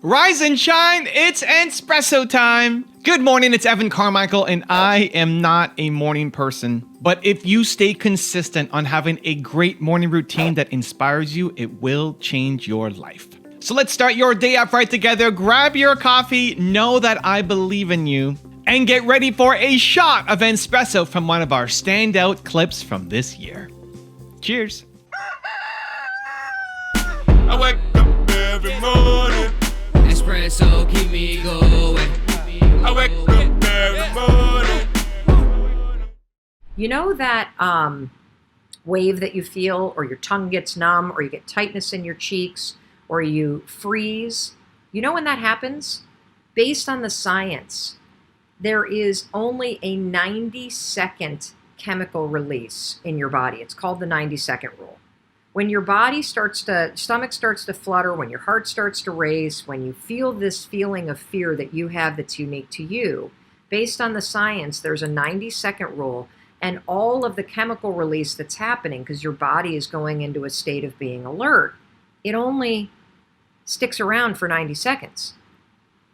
Rise and shine, it's Espresso time. Good morning, it's Evan Carmichael, and I am not a morning person. But if you stay consistent on having a great morning routine that inspires you, it will change your life. So let's start your day off right together. Grab your coffee, know that I believe in you, and get ready for a shot of Espresso from one of our standout clips from this year. Cheers. I wake up every morning. Espresso keep me going. I wake up every morning. You know that wave that you feel, or your tongue gets numb, or you get tightness in your cheeks, or you freeze? You know when that happens? Based on the science, there is only a 90-second chemical release in your body. It's called the 90-second rule. When your stomach starts to flutter, when your heart starts to race, when you feel this feeling of fear that you have that's unique to you, based on the science, there's a 90-second rule, and all of the chemical release that's happening, because your body is going into a state of being alert, it only sticks around for 90 seconds,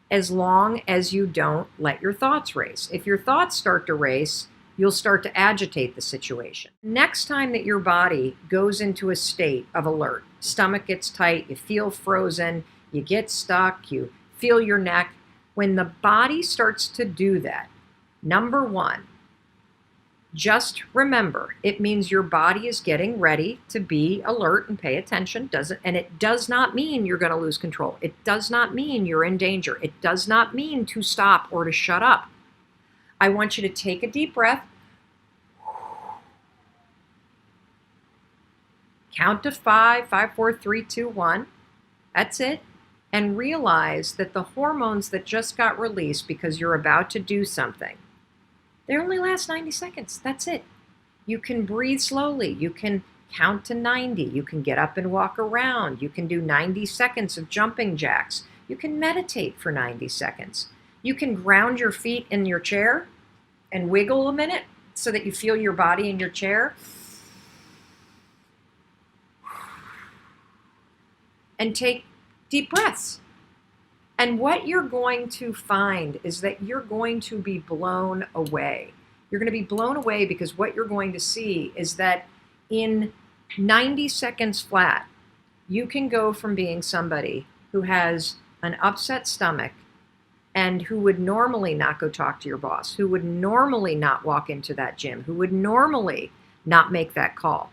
as long as you don't let your thoughts race. If your thoughts start to race, you'll start to agitate the situation. Next time that your body goes into a state of alert, stomach gets tight, you feel frozen, you get stuck, you feel your neck, when the body starts to do that, number one, just remember, it means your body is getting ready to be alert and pay attention. And it does not mean you're going to lose control. It does not mean you're in danger. It does not mean to stop or to shut up. I want you to take a deep breath. Count to 5, 5, 4, 3, 2, 1. That's it. And realize that the hormones that just got released because you're about to do something, they only last 90 seconds. That's it. You can breathe slowly. You can count to 90. You can get up and walk around. You can do 90 seconds of jumping jacks. You can meditate for 90 seconds. You can ground your feet in your chair and wiggle a minute so that you feel your body in your chair. And take deep breaths. And what you're going to find is that you're going to be blown away. You're going to be blown away because what you're going to see is that in 90 seconds flat, you can go from being somebody who has an upset stomach and who would normally not go talk to your boss, who would normally not walk into that gym, who would normally not make that call.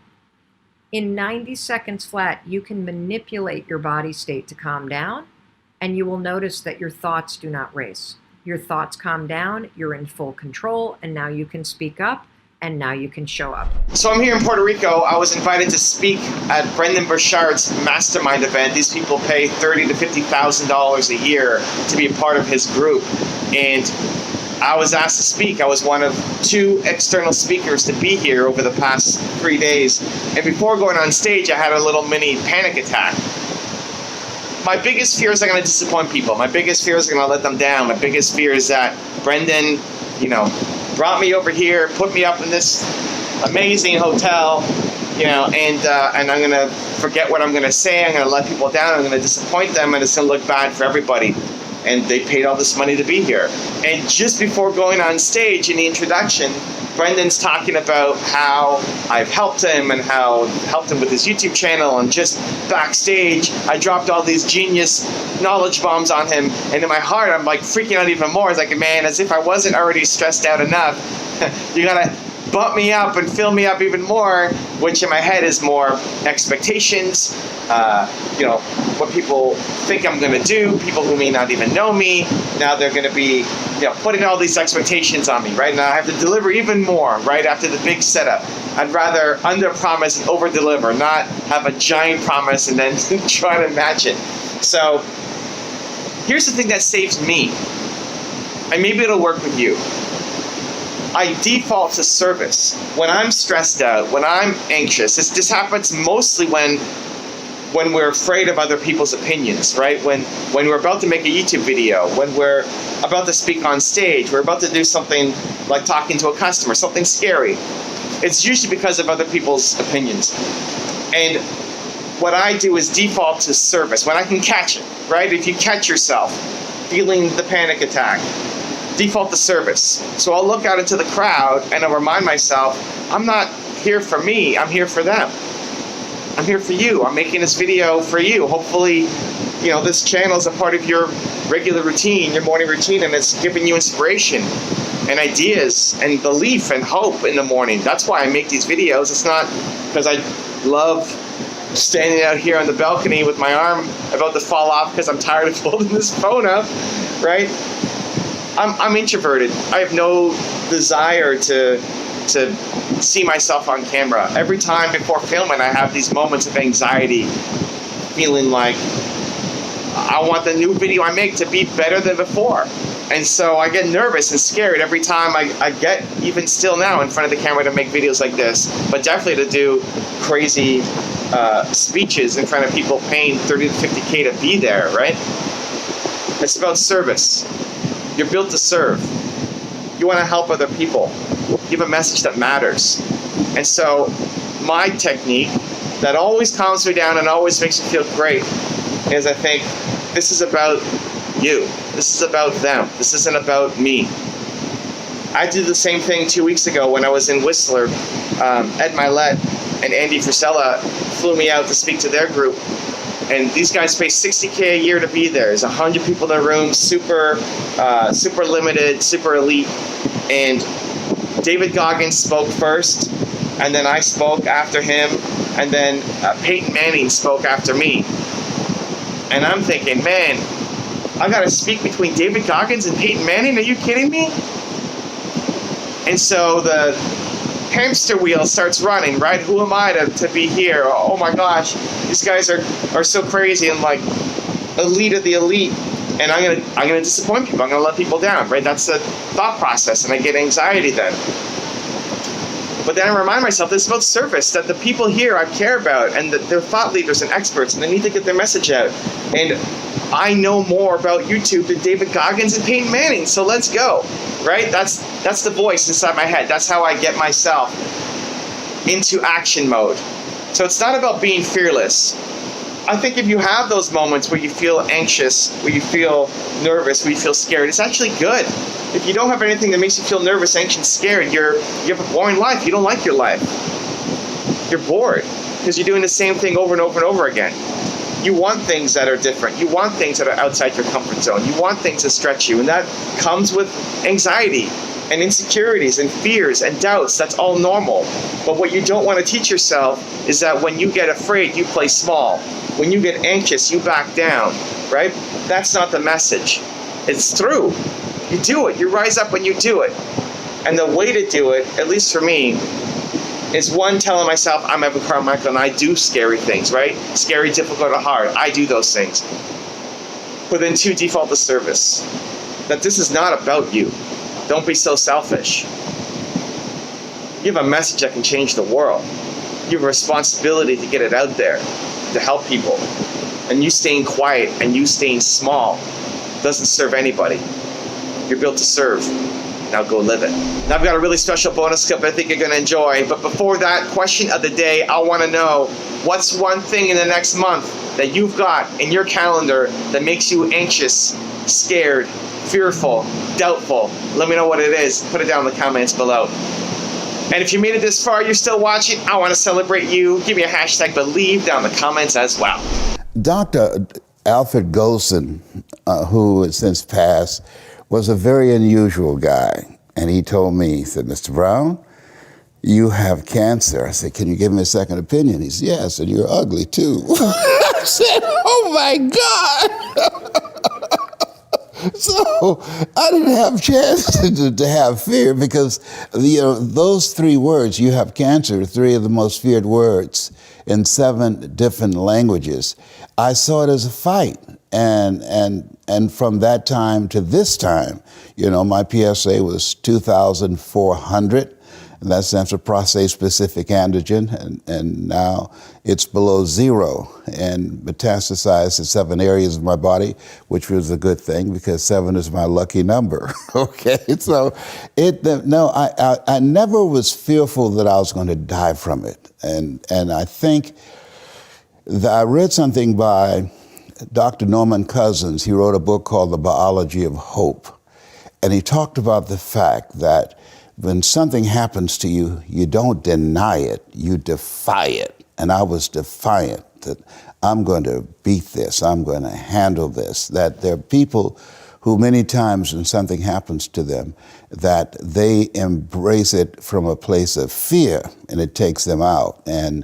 In 90 seconds flat, you can manipulate your body state to calm down, and you will notice that your thoughts do not race. Your thoughts calm down, you're in full control, and now you can speak up, and now you can show up. So I'm here in Puerto Rico. I was invited to speak at Brendon Burchard's mastermind event. These people pay $30,000 to $50,000 a year to be a part of his group. And I was asked to speak. I was one of 2 external speakers to be here over the past 3 days. And before going on stage, I had a little mini panic attack. My biggest fear is I'm going to disappoint people. My biggest fear is I'm going to let them down. My biggest fear is that Brendon, brought me over here, put me up in this amazing hotel, and I'm going to forget what I'm going to say. I'm going to let people down. I'm going to disappoint them, and it's going to look bad for everybody. And they paid all this money to be here. And just before going on stage in the introduction, Brendon's talking about how I've helped him and how I've helped him with his YouTube channel, and just backstage, I dropped all these genius knowledge bombs on him, and in my heart, I'm like freaking out even more. It's like, man, as if I wasn't already stressed out enough, you gotta bump me up and fill me up even more, which in my head is more expectations, what people think I'm going to do, people who may not even know me. Now they're going to be, putting all these expectations on me, right? Now I have to deliver even more, right, after the big setup. I'd rather under-promise and over-deliver, not have a giant promise and then try to match it. So here's the thing that saves me, and maybe it'll work with you. I default to service. When I'm stressed out, when I'm anxious, this happens mostly when we're afraid of other people's opinions, right? When we're about to make a YouTube video, when we're about to speak on stage, we're about to do something like talking to a customer, something scary. It's usually because of other people's opinions. And what I do is default to service when I can catch it, right? If you catch yourself feeling the panic attack, default to service. So I'll look out into the crowd and I'll remind myself, I'm not here for me, I'm here for them. I'm here for you. I'm making this video for you. Hopefully, this channel is a part of your regular routine, your morning routine, and it's giving you inspiration and ideas and belief and hope in the morning. That's why I make these videos. It's not because I love standing out here on the balcony with my arm about to fall off because I'm tired of holding this phone up, right? I'm introverted. I have no desire to see myself on camera. Every time before filming, I have these moments of anxiety, feeling like I want the new video I make to be better than before. And so I get nervous and scared every time I get, even still now, in front of the camera to make videos like this, but definitely to do crazy speeches in front of people paying 30 to 50K to be there, right? It's about service. You're built to serve. You want to help other people. You have a message that matters. And so my technique that always calms me down and always makes me feel great is I think this is about you. This is about them. This isn't about me. I did the same thing 2 weeks ago when I was in Whistler. Ed Milet and Andy Frisella flew me out to speak to their group. And these guys pay $60K a year to be there. There's 100 people in the room, super limited, super elite. And David Goggins spoke first, and then I spoke after him, and then Peyton Manning spoke after me. And I'm thinking, man, I gotta speak between David Goggins and Peyton Manning? Are you kidding me? And so the hamster wheel starts running, right? Who am I to be here? Oh my gosh, these guys are so crazy and like elite of the elite. And I'm gonna disappoint people. I'm gonna let people down, right? That's the thought process, and I get anxiety then. But then I remind myself this is about service, that the people here I care about, and that they're thought leaders and experts, and they need to get their message out. And I know more about YouTube than David Goggins and Peyton Manning, so let's go, right? That's the voice inside my head. That's how I get myself into action mode. So it's not about being fearless. I think if you have those moments where you feel anxious, where you feel nervous, where you feel scared, it's actually good. If you don't have anything that makes you feel nervous, anxious, scared, you have a boring life. You don't like your life. You're bored because you're doing the same thing over and over and over again. You want things that are different. You want things that are outside your comfort zone. You want things that stretch you, and that comes with anxiety and insecurities and fears and doubts. That's all normal. But what you don't want to teach yourself is that when you get afraid, you play small. When you get anxious, you back down, right? That's not the message. It's true. You do it. You rise up when you do it. And the way to do it, at least for me, is one, telling myself I'm Evan Carmichael and I do scary things, right? Scary, difficult, or hard. I do those things. But then two, default to service. That this is not about you. Don't be so selfish. You have a message that can change the world. You have a responsibility to get it out there, to help people. And you staying quiet and you staying small doesn't serve anybody. You're built to serve. Now go live it. Now I've got a really special bonus clip I think you're going to enjoy. But before that, question of the day, I want to know, what's one thing in the next month that you've got in your calendar that makes you anxious, scared, fearful, doubtful? Let me know what it is. Put it down in the comments below. And if you made it this far, you're still watching, I want to celebrate you. Give me a hashtag believe down in the comments as well. Dr. Alfred Golson, who has since passed, was a very unusual guy. And he told me, he said, Mr. Brown, you have cancer. I said, can you give me a second opinion? He said, yes, and you're ugly too. I said, oh my God. So I didn't have a chance to have fear because, those three words, you have cancer, three of the most feared words in 7 different languages. I saw it as a fight. And from that time to this time, my PSA was 2,400, and that stands for prostate-specific antigen, and now it's below 0 and metastasized to 7 areas of my body, which was a good thing because 7 is my lucky number. Okay, so I never was fearful that I was going to die from it, and I think I read something by Dr. Norman Cousins. He wrote a book called The Biology of Hope. And he talked about the fact that when something happens to you, you don't deny it, you defy it. And I was defiant that I'm going to beat this, I'm going to handle this. That there are people who many times when something happens to them, that they embrace it from a place of fear and it takes them out. And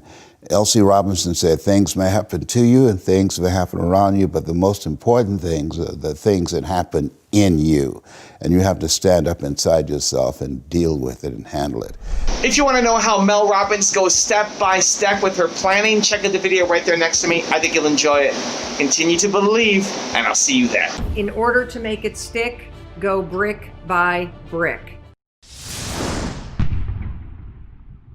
L.C. Robinson said, things may happen to you and things may happen around you, but the most important things are the things that happen in you. And you have to stand up inside yourself and deal with it and handle it. If you want to know how Mel Robbins goes step by step with her planning, check out the video right there next to me. I think you'll enjoy it. Continue to believe, and I'll see you there. In order to make it stick, go brick by brick.